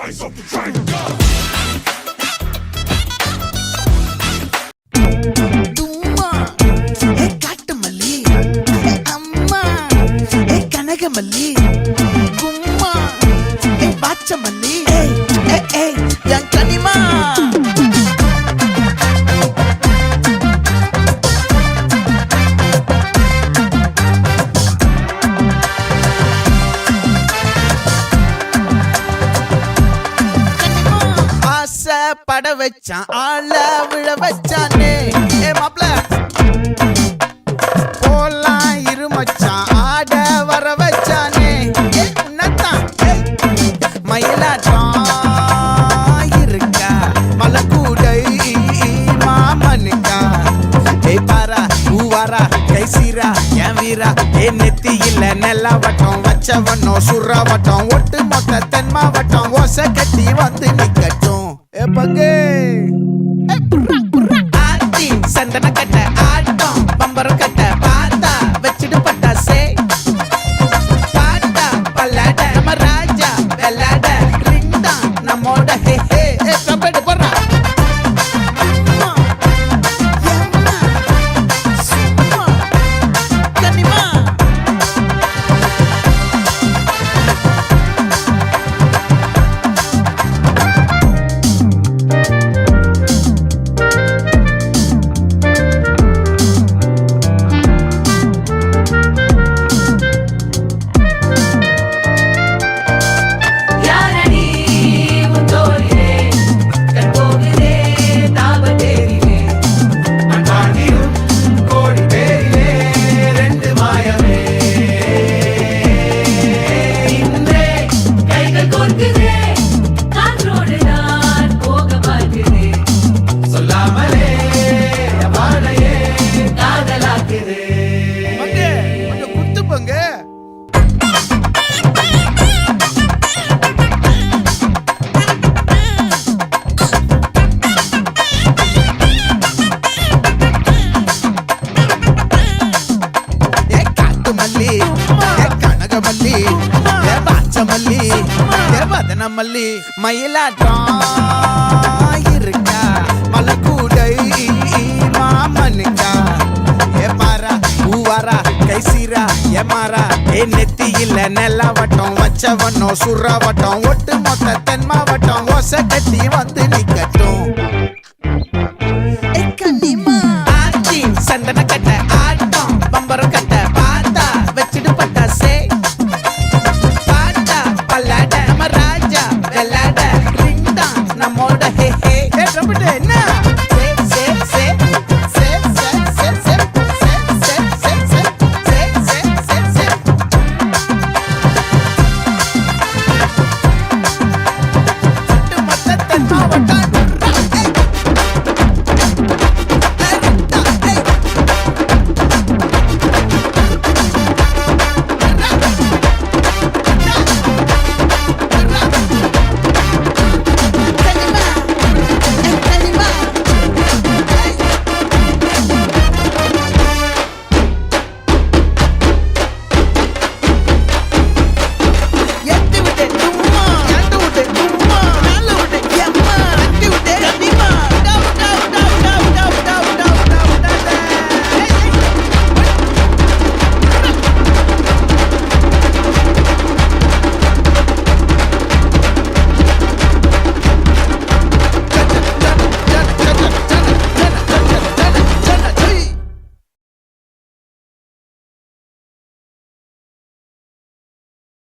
rise of the dragon. தும்மா ஏ காட்டுமல்லி ஏ அம்மா ஏ கனகமல்லி கும்மா ஏ பாச்சமல்லி ஏ என் கனிமா பட வச்சான் ஆள விழ வச்சானே ஏ மாப்ள போலாம் இருமச்சான் ஆட வர வச்சானே ஏ உன்னதான் மயிலாட்டம் இருக்கா மலக்கூடை மாமனுக்கா ஏ பாரா ஊவாரா கைசீரா என் வீரா ஏ நெத்தி இல்ல நெல்லாவட்டம் வச்சவண்ணம் சுறாவட்டம் ஒட்டு மொத்த தென் மாவட்டம் ஓசை கட்டி வந்து நிக்கட்டும் பங்கே ஆத்தி சந்தன கட்ட ஆட்டம் பம்பரம் கட்ட பாத்தா வச்சிடு பட்டாசே பாட்டா பல்லாட நம்ம ராஜா வெள்ளாட ரிங் தான் நம்மோட ஹே ஹே கபடி போடுறா மல்லி மயிலாட்டம் இருக்கா மலக்கூடை மாமனுக்கா ஏ பாரா ஊவாரா கைசீரா ஏ மாறா ஏ நெத்தி இல்ல நெல்லாவட்டம் வச்சவண்ணம் சுறாவட்டம் ஒட்டு மொத்த தென் மாவட்டம் ஓசை கட்டி வந்து நிக்கட்டும் ஆச்சி சந்தன கட்ட ஆட்டம் பம்பரம் கட்ட பாத்தா வச்சிடு பட்டாசே பாட்டா பல்லாட நம்ம ராஜா வெள்ளாட ரிங் தான் நம்மோட ஹே ஹே என்ன